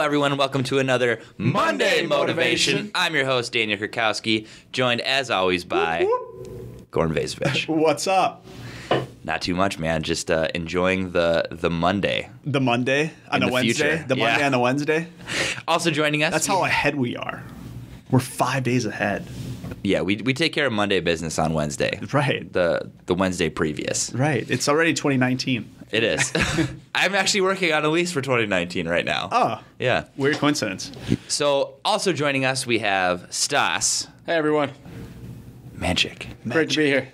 everyone. Welcome to another Monday Motivation. I'm your host, Daniel Krakowski, joined as always by Goran Vasevich. What's up? Not too much, man. Just enjoying the Monday. The Monday on a Wednesday? Future. The Monday on a Wednesday? Also joining us. That's how ahead we are. We're 5 days ahead. Yeah, we take care of Monday business on Wednesday. Right. The Wednesday previous. Right. It's already 2019. It is. I'm actually working on a lease for 2019 right now. Oh. Yeah. Weird coincidence. So also joining us, we have Stas. Hey, everyone. Magic. Great to be here.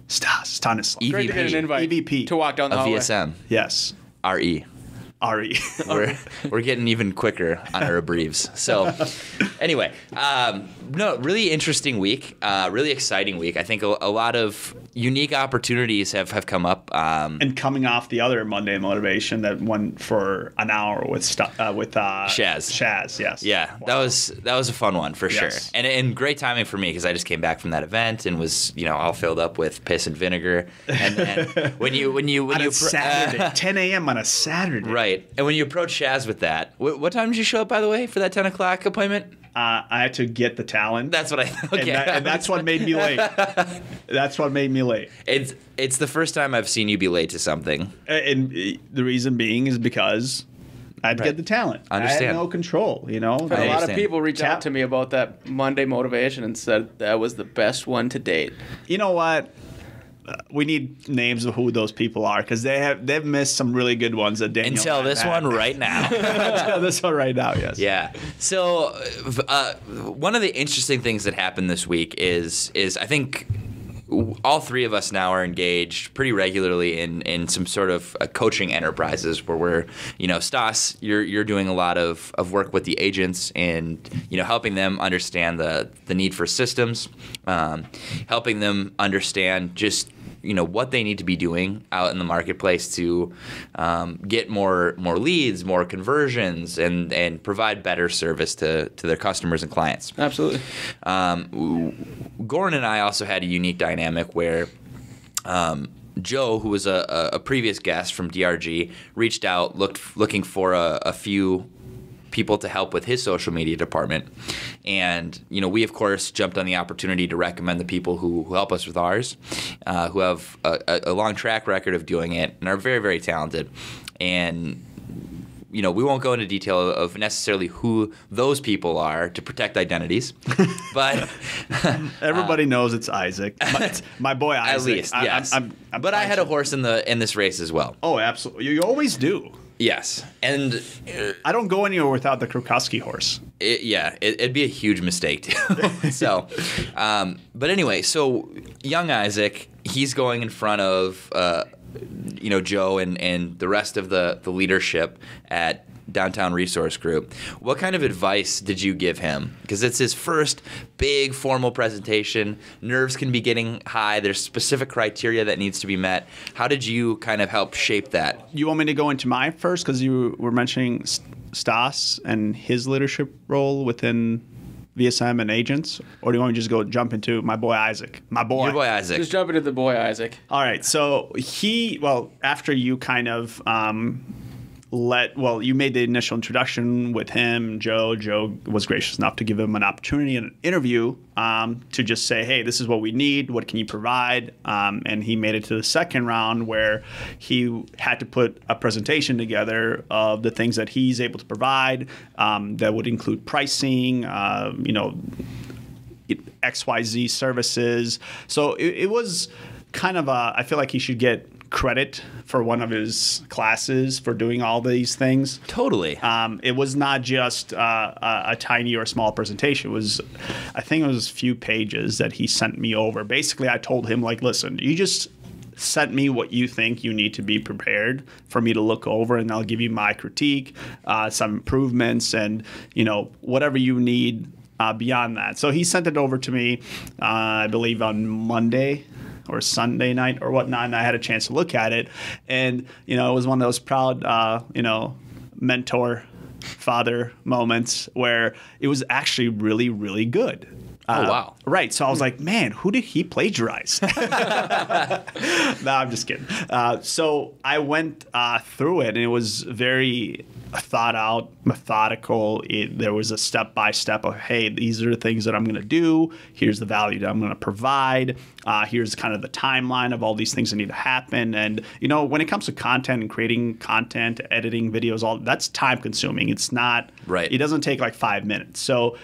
Stas. Stanislav. EVP. Great to get an invite EVP. to walk down the Of hallway. VSM. Yes. RE. Ari. We're getting even quicker on our abbreves. So anyway, no, really interesting week, really exciting week. I think a lot of unique opportunities have come up. And coming off the other Monday Motivation that went for an hour with Shaz. Shaz, yes. Yeah, Wow. that was a fun one for sure, Yes. and great timing for me because I just came back from that event and was all filled up with piss and vinegar. And then when you on a Saturday, 10 a.m. on a Saturday. Right, and when you approach Shaz with that, what time did you show up, by the way, for that 10 o'clock appointment? I had to get the talent. That's what I thought. Okay. And that's what made me late. That's what made me late. It's the first time I've seen you be late to something. And the reason being is because I had to get the talent. Understand. I had no control, Had a lot of understand. people reach out to me about that Monday Motivation and said that was the best one to date. You know what? We need names of who those people are because they've missed some really good ones that Daniel. Until this one right now. Until this one right now, yes. Yeah. So one of the interesting things that happened this week is I think all three of us now are engaged pretty regularly in some sort of coaching enterprises where we're, Stas, you're doing a lot of work with the agents and, helping them understand the need for systems, helping them understand just, what they need to be doing out in the marketplace to get more leads, more conversions, and provide better service to their customers and clients. Absolutely. Goran and I also had a unique dynamic where Joe, who was a previous guest from DRG, reached out looking for a few people to help with his social media department. And, we, of course, jumped on the opportunity to recommend the people who help us with ours, who have a long track record of doing it and are very, very talented. And, we won't go into detail of necessarily who those people are to protect identities, but everybody knows it's Isaac. My boy Isaac. At least, yes. But I had a horse in this race as well. Oh, absolutely. You always do. Yes, and I don't go anywhere without the Krukowski horse. It'd be a huge mistake too. So, but anyway, so young Isaac, he's going in front of Joe and the rest of the leadership at Downtown Resource Group. What kind of advice did you give him? Because it's his first big formal presentation. Nerves can be getting high. There's specific criteria that needs to be met. How did you kind of help shape that? You want me to go into mine first because you were mentioning Stas and his leadership role within VSM and agents? Or do you want me to just jump into my boy Isaac? My boy. Your boy Isaac. Just jump into the boy Isaac. All right. So after you kind of you made the initial introduction with him, Joe. Joe was gracious enough to give him an opportunity in an interview to just say, hey, this is what we need. What can you provide? And he made it to the second round where he had to put a presentation together of the things that he's able to provide that would include pricing, XYZ services. So it was kind of I feel like he should get credit for one of his classes for doing all these things. Totally. It was not just a tiny or small presentation. I think it was a few pages that he sent me over. Basically, I told him, listen, you just sent me what you think you need to be prepared for me to look over, and I'll give you my critique, some improvements, and, whatever you need beyond that. So he sent it over to me, I believe, on Monday or Sunday night or whatnot, and I had a chance to look at it. And, it was one of those proud, mentor, father moments where it was actually really, really good. Oh, wow. Right. So I was like, man, who did he plagiarize? No, I'm just kidding. So I went through it, and it was very thought out, methodical. There was a step-by-step of, hey, these are the things that I'm going to do. Here's the value that I'm going to provide. Here's kind of the timeline of all these things that need to happen. And, when it comes to content and creating content, editing videos, all that's time-consuming. It's not right. It doesn't take like 5 minutes. So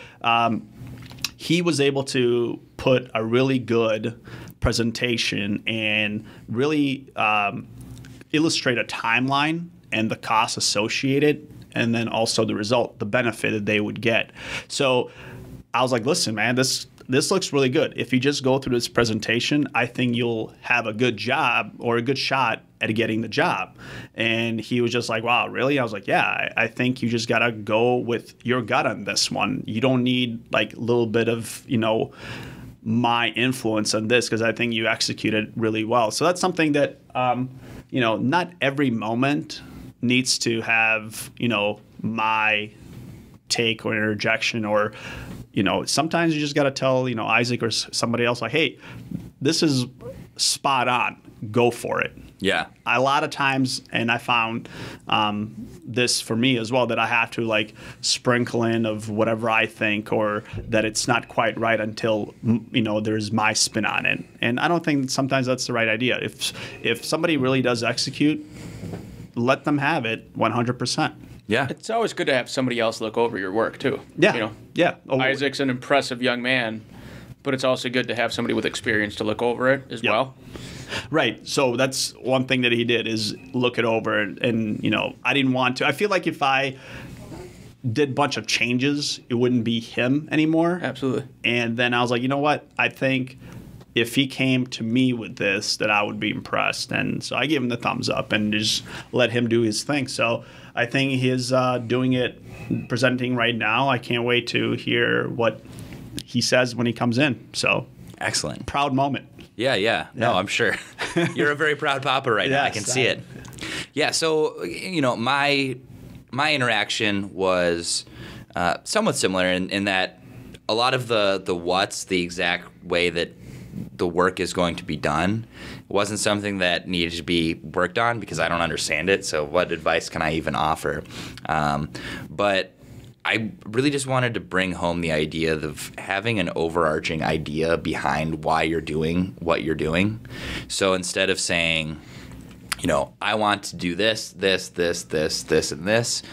he was able to put a really good presentation and really illustrate a timeline and the costs associated, and then also the result, the benefit that they would get. So I was like, listen, man, this looks really good. If you just go through this presentation, I think you'll have a good job or a good shot at getting the job. And he was just like, wow, really? I was like, yeah, I think you just got to go with your gut on this one. You don't need like a little bit of, my influence on this, because I think you executed really well. So that's something that, not every moment needs to have, my take or interjection, or, sometimes you just got to tell, Isaac or somebody else, like, hey, this is spot on. Go for it. Yeah. A lot of times, and I found this for me as well, that I have to like sprinkle in of whatever I think, or that it's not quite right until, there's my spin on it. And I don't think sometimes that's the right idea. If somebody really does execute, let them have it 100%. Yeah. It's always good to have somebody else look over your work too. Yeah. Yeah. Isaac's an impressive young man, but it's also good to have somebody with experience to look over it as well. Right. So that's one thing that he did, is look it over. And I didn't want to. I feel like if I did a bunch of changes, it wouldn't be him anymore. Absolutely. And then I was like, you know what? I think if he came to me with this, that I would be impressed. And so I gave him the thumbs up and just let him do his thing. So I think he's doing it, presenting right now. I can't wait to hear what he says when he comes in. So excellent. Proud moment. Yeah. No, I'm sure. You're a very proud papa right now. I can see it. Yeah, so, my interaction was somewhat similar in that a lot of the what's, the exact way that the work is going to be done, wasn't something that needed to be worked on because I don't understand it. So what advice can I even offer? But I really just wanted to bring home the idea of having an overarching idea behind why you're doing what you're doing. So instead of saying, I want to do this, and this,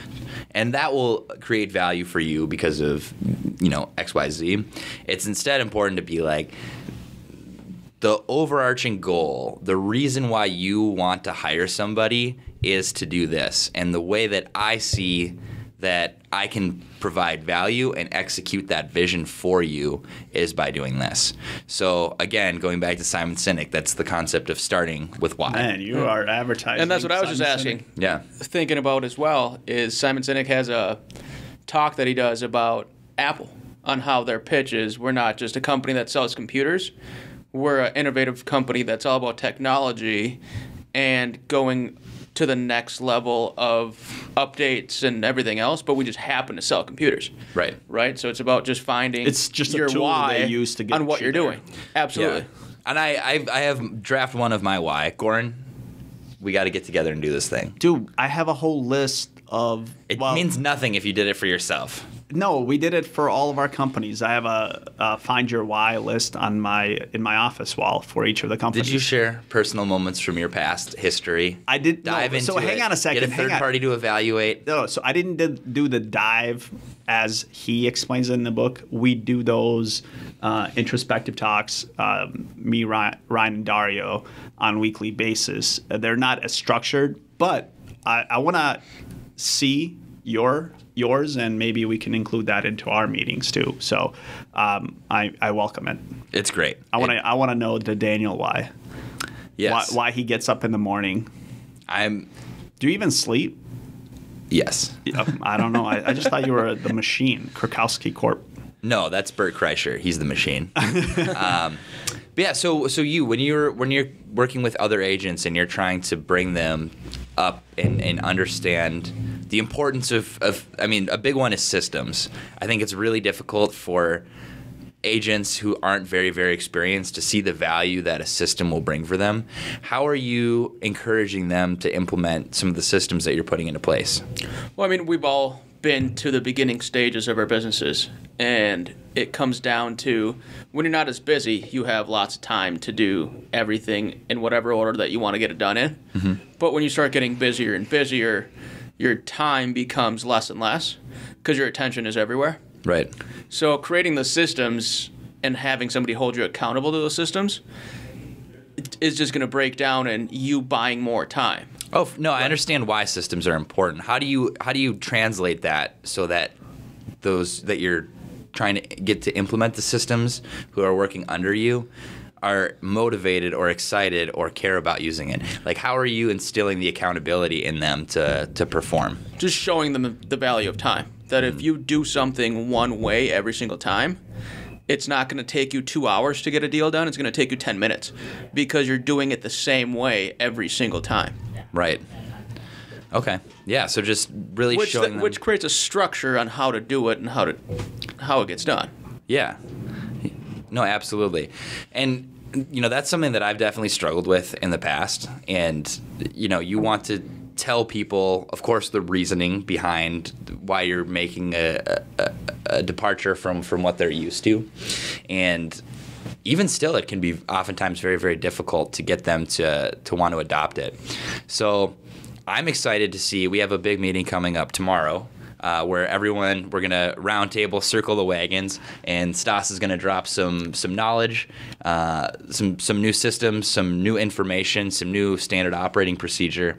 and that will create value for you because of, X, Y, Z. It's instead important to be like, the overarching goal, the reason why you want to hire somebody is to do this. And the way that I see that I can provide value and execute that vision for you is by doing this. So again, going back to Simon Sinek, that's the concept of starting with why. Man, you are advertising. And that's what I was just asking. Yeah. Thinking about as well is Simon Sinek has a talk that he does about Apple, on how their pitch is, we're not just a company that sells computers. We're an innovative company that's all about technology and going to the next level of updates and everything else, but we just happen to sell computers. Right? So it's about just finding it's just your a tool why they use to get on what you're doing. Absolutely. Yeah. And I have draft one of my why. Goran, we got to get together and do this thing. Dude, I have a whole list of... It means nothing if you did it for yourself. No, we did it for all of our companies. I have a find your why list in my office wall for each of the companies. Did you share personal moments from your past history? I did. Dive into so hang on a second. Get a third party to evaluate. No, so I didn't do the dive as he explains it in the book. We do those introspective talks, me, Ryan, and Dario, on a weekly basis. They're not as structured, but I want to see yours, and maybe we can include that into our meetings too. So I welcome it. It's great. I want to know the Daniel why. Yes. Why he gets up in the morning. Do you even sleep? Yes. I don't know. I just thought you were the machine, Krakowski Corp. No, that's Bert Kreischer. He's the machine. But yeah, so you when you're working with other agents and you're trying to bring them up and understand the importance of a big one is systems. I think it's really difficult for agents who aren't very, very experienced to see the value that a system will bring for them. How are you encouraging them to implement some of the systems that you're putting into place? Well, I mean, we've all been to the beginning stages of our businesses, and it comes down to when you're not as busy, you have lots of time to do everything in whatever order that you want to get it done in. Mm-hmm. But when you start getting busier and busier, your time becomes less and less because your attention is everywhere. Right. So creating the systems and having somebody hold you accountable to those systems is just going to break down in you buying more time. Oh no, I understand why systems are important. How do you translate that so that those that you're trying to get to implement the systems who are working under you are motivated or excited or care about using it? Like, how are you instilling the accountability in them to perform? Just showing them the value of time. That if you do something one way every single time, it's not going to take you 2 hours to get a deal done. It's going to take you 10 minutes because you're doing it the same way every single time. Right. Okay. Yeah. So just really showing them. Which creates a structure on how to do it and how it gets done. Yeah. No, absolutely. And, that's something that I've definitely struggled with in the past. And, you want to tell people, of course, the reasoning behind why you're making a departure from what they're used to. And even still, it can be oftentimes very, very difficult to get them to want to adopt it. So I'm excited to see, we have a big meeting coming up tomorrow where we're going to round table, circle the wagons, and Stas is going to drop some knowledge, some new systems, some new information, some new standard operating procedure,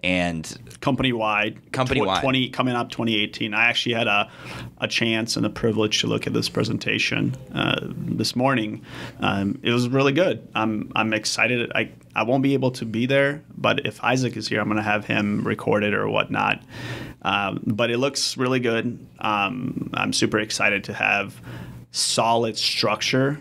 and company-wide. 20 coming up 2018. I actually had a chance and a privilege to look at this presentation this morning. It was really good. I'm excited. I won't be able to be there, but if Isaac is here, I'm going to have him record it or whatnot. But it looks really good. I'm super excited to have solid structure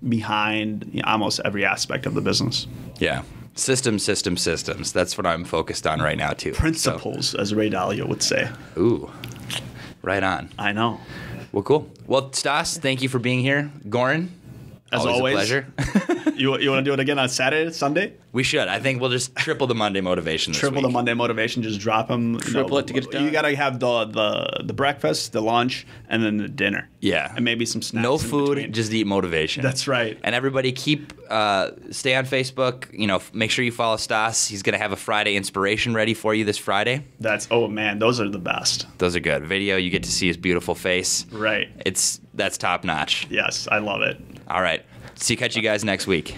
behind almost every aspect of the business. Yeah. Systems. That's what I'm focused on right now, too. Principles, as Ray Dalio would say. Ooh. Right on. I know. Well, cool. Well, Stas, thank you for being here. Goran, as always. A pleasure. You want to do it again on Saturday, Sunday? We should. I think we'll just triple the Monday motivation this week. The Monday motivation, just drop them. Triple it to get it done. You got to have the breakfast, the lunch, and then the dinner. Yeah. And maybe some snacks. No food, just eat motivation. That's right. And everybody stay on Facebook. Make sure you follow Stas. He's going to have a Friday inspiration ready for you this Friday. Oh man, those are the best. Those are good. Video, you get to see his beautiful face. Right. That's top notch. Yes, I love it. All right. Catch you guys next week.